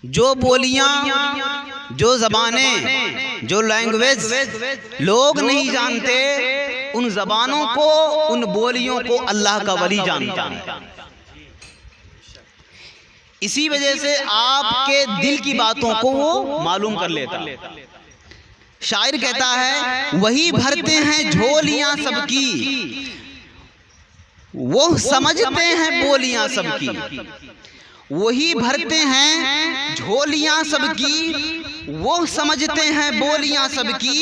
जो बोलियां, जो ज़बानें, जो लैंग्वेज लोग नहीं जानते, उन ज़बानों को, उन बोलियों को अल्लाह का वली जानता है। इसी वजह से आपके दिल की बातों को वो मालूम कर लेता। शायर कहता है, वही भरते हैं झोलियां सबकी, वो समझते हैं बोलियां सबकी। वही भरते हैं झोलियां सबकी, वो समझते हैं बोलियां सबकी।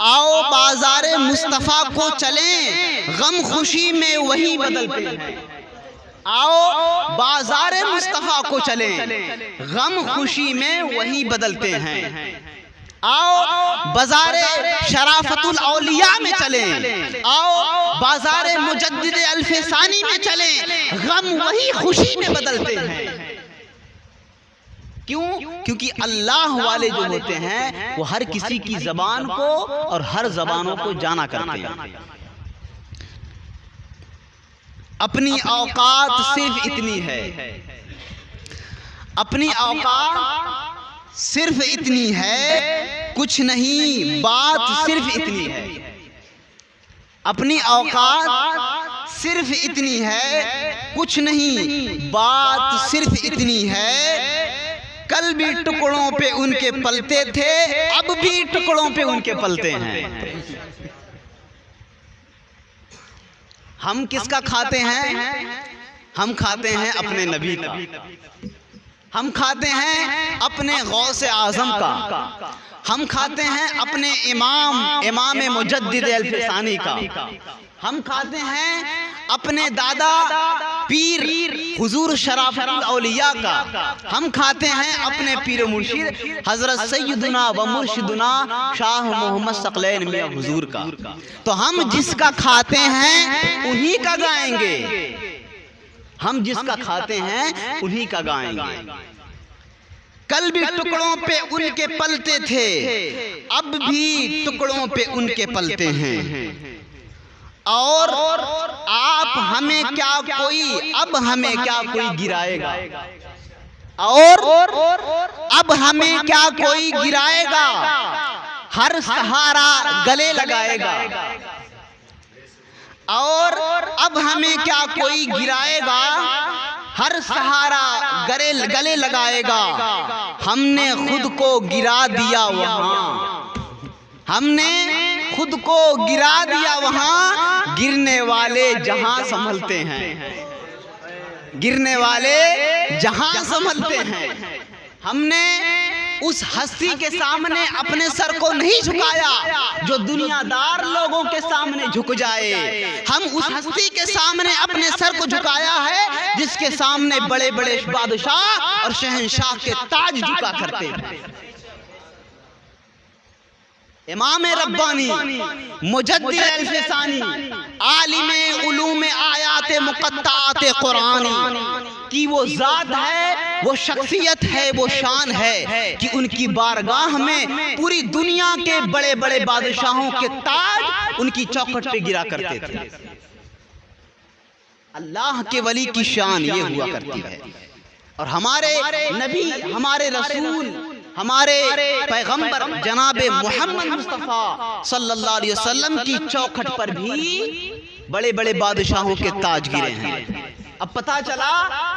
आओ बाजारे मुस्तफ़ा को चलें, गम खुशी में वही बदलते हैं। आओ बाजारे मुस्तफ़ा को चलें, गम खुशी में वही बदलते हैं। आओ बाजारे शराफतुल औलिया में चलें, आओ बाजारे मुजद्दिद अल्फसानी में चलें, गम वही खुशी में बदलते हैं। क्यों? क्योंकि अल्लाह वाले जो होते हैं वो हर किसी की ज़बान को और हर ज़बानों को जाना करते हैं। अपनी औकात सिर्फ इतनी है, अपनी औकात सिर्फ इतनी है, कुछ नहीं बात सिर्फ इतनी है। अपनी औकात सिर्फ इतनी है, कुछ नहीं बात सिर्फ इतनी है। कल भी टुकड़ों पे उनके पलते थे, अब भी टुकड़ों पे उनके पलते हैं। हम किसका खाते हैं? हम खाते हैं अपने नबी का, हम खाते हैं अपने गौसे आज़म का, हम खाते हैं अपने इमाम मुजद्दिद अल्फसानी का, हम खाते हैं अपने दादा पीर हुजूर शराफतुल औलिया का, हम खाते हैं अपने पीर मुर्शिद हजरत सैयदुना व मुर्शिदुना शाह मोहम्मद सकलैन मियां हुजूर का। तो हम जिसका खाते हैं उन्हीं का गाएंगे, हम जिसका खाते हैं उन्हीं का गाएंगे। कल भी टुकड़ों पे उनके पलते थे, अब भी टुकड़ों पे उनके पलते हैं। और आप हमें क्या कोई, अब हमें क्या कोई गिराएगा, और अब हमें क्या कोई गिराएगा, हर सहारा गले लगाएगा। और अब हमें क्या कोई गिराएगा, हर सहारा गले लगाएगा। हमने खुद को गिरा दिया वहाँ, हमने खुद को गिरा दिया वहाँ, गिरने वाले जहां संभलते हैं, गिरने वाले जहां संभलते हैं। हमने उस हस्ती के सामने अपने सर को नहीं झुकाया जो दुनियादार लोगों के सामने झुक जाए। हम उस हस्ती के सामने अपने सर को झुकाया है जिसके सामने बड़े बड़े बादशाह और शहंशाह के ताज झुका करते हैं। इमाम रब्बानी मुजद्दिद अल्फसानी आलिम उलूम आयात मुक़त्तआत कुरानी की वो ज़ात है, वो शख्सियत है, वो शान है कि उनकी बारगाह में पूरी दुनिया के बड़े बड़े बादशाहों के ताज उनकी चौखट पे गिरा करते थे। अल्लाह के वली की शान ये हुआ करती है। और हमारे नबी, हमारे रसूल, हमारे पैगंबर जनाबे मोहम्मद मुस्तफ़ा सल्लल्लाहु अलैहि वसल्लम की चौखट पर भी बड़े बड़े बादशाहों के ताज गिरे हैं। अब पता चला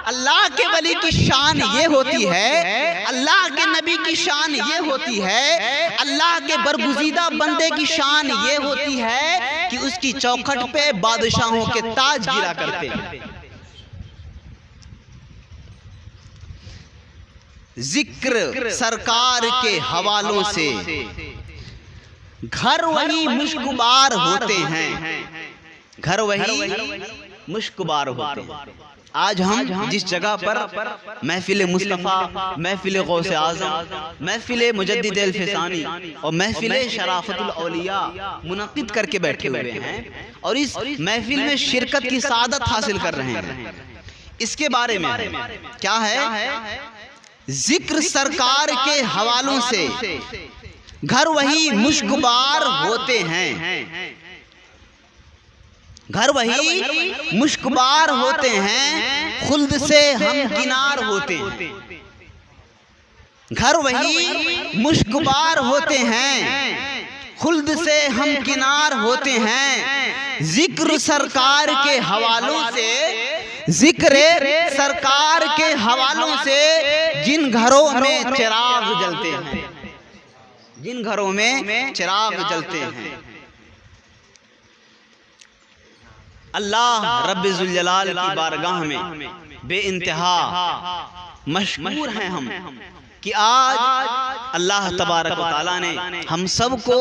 अल्लाह के वली की शान ये होती है, अल्लाह के नबी की शान ये होती है, अल्लाह के बरगुज़ीदा बंदे की शान ये होती है कि उसकी चौखट पे बादशाहों के ताज गिरा करते हैं। जिक्र सरकार के हवालों से घर वही मुश्कबार होते हैं, घर वही मुश्कबार होते हैं। आज हम जिस जगह पर महफिल मुस्तफ़ा, महफिल गौसे आज़म, महफिल मुजद्दिद अल्फसानी और महफिल शराफतुल औलिया मुनक़िद करके बैठे हुए हैं और इस महफिल में शिरकत की सादत हासिल कर रहे हैं, इसके बारे में क्या है? जिक्र सरकार के हवालों से घर वही मुश्कबार होते हैं, घर वही मुश्कबार होते हैं, खुल्द से हम किनार होते हैं। घर वही मुश्कबार होते हैं, खुल्द से हम किनार होते हैं। जिक्र सरकार के हवालों से, जिक्र सरकार के हवालों से जिन घरों में चिराग जलते हैं, जिन घरों में चिराग जलते हैं। अल्लाह रब्बे जुल जलाल की बारगाह में बेइंतहा मशकूर हैं हम कि आज अल्लाह तबारक व तआला ने हम सबको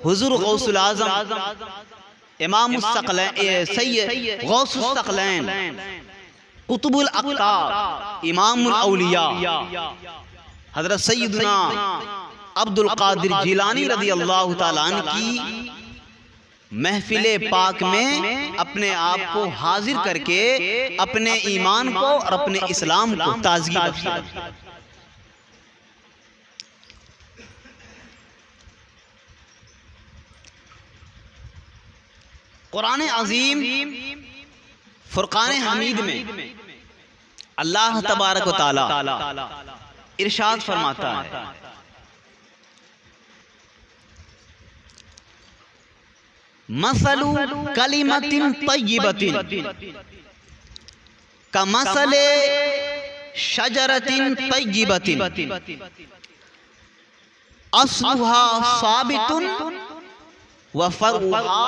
हुजूर गौसुल आज़म इमामुस सकलैन सैयद गौसुस सकलैन कुतुबुल अक़ताब इमामुल औलिया हज़रत सैयदना अब्दुल कादिर जिलानी रज़ी अल्लाह तआला अन्हु की महफिले पाक में अपने आप को हाजिर करके अपने ईमान को और अपने इस्लाम को ताज़गी बख्शा। कुरान अजीम फुरकान हमीद में अल्लाह तबारक व तआला इरशाद फरमाता है, मसलु कलिमतिन तय्यिबतिन कमसले शजरतिन तय्यिबतिन अस्लुहा साबितुन व फरुहा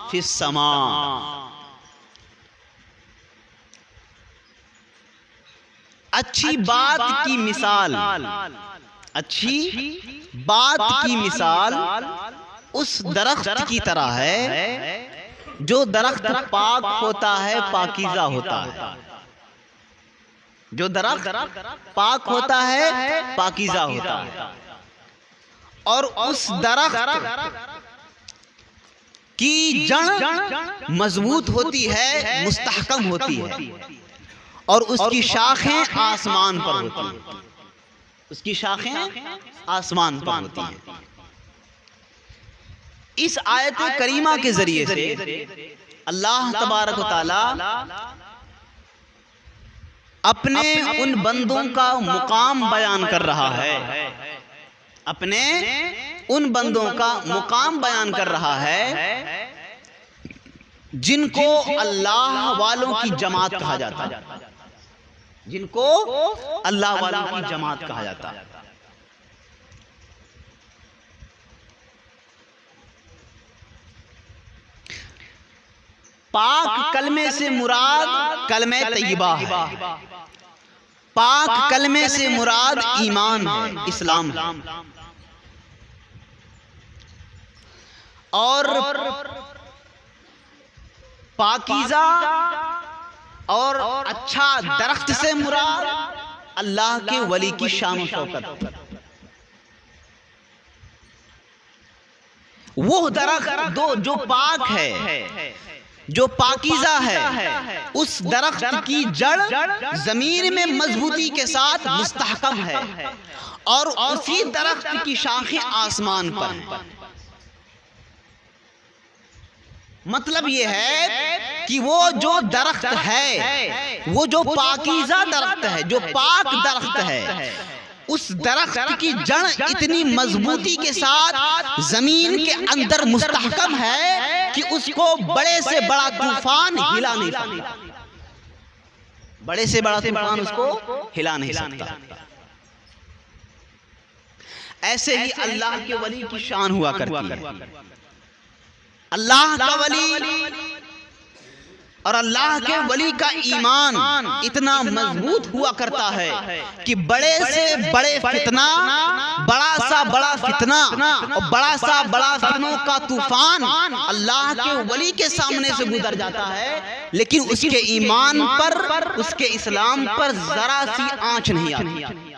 फिस समा। अच्छी बात की मिसाल, अच्छी बात की मिसाल उस दरख्त की तरह है जो दरख्त पाक होता है, पाकीज़ा होता है। जो दरख्त पाक होता है, पाकीज़ा होता है। और उस दरख्त की जड़ मजबूत होती है, मुस्तहकम होती है, और उसकी शाखें आसमान पर होती हैं। उसकी शाखें आसमान पर होती हैं। इस आयत करीमा के जरिए से अल्लाह तबारक व तआला अपने उन बंदों का मुकाम बयान कर रहा है, अपने उन बंदों का मुकाम बयान कर रहा है जिनको अल्लाह वालों की जमात कहा जाता है, जिनको अल्लाह वालों की जमात कहा जाता है। पाक कलमे से मुराद कलमे तय्यबा है। पाक कलमे से मुराद ईमान है, इस्लाम है। और पाकीज़ा और अच्छा दरख्त से मुराद अल्लाह के वली की शान शौकत। वो दरख्त जो पाक है, जो पाकीज़ा है, उस दरख्त की जड़ जमीन में मजबूती के साथ मुस्तहकम है और उसी दरख्त की शाखें आसमान पर हैं। मतलब ये है कि वो जो दरख्त है, वो जो पाकीज़ा दरख्त है, जो पाक दरख्त है, उस दरख्त की जड़ इतनी मजबूती के साथ जमीन के अंदर मुस्तहकम है कि उसको बड़े से बड़ा तूफान हिला नहीं सकता। बड़े से बड़ा तूफान उसको हिला नहीं सकता। ऐसे ही अल्लाह के वली की शान हुआ करती है। अल्लाह का वली और अल्लाह के वली का ईमान इतना मजबूत हुआ करता है कि बड़े से बड़े फितना, बड़ा सा बड़ा फितना और बड़ा सा बड़ा फितनों का तूफान अल्लाह के वली के सामने से गुजर जाता है, लेकिन उसके ईमान पर, उसके इस्लाम पर जरा सी आंच नहीं आती।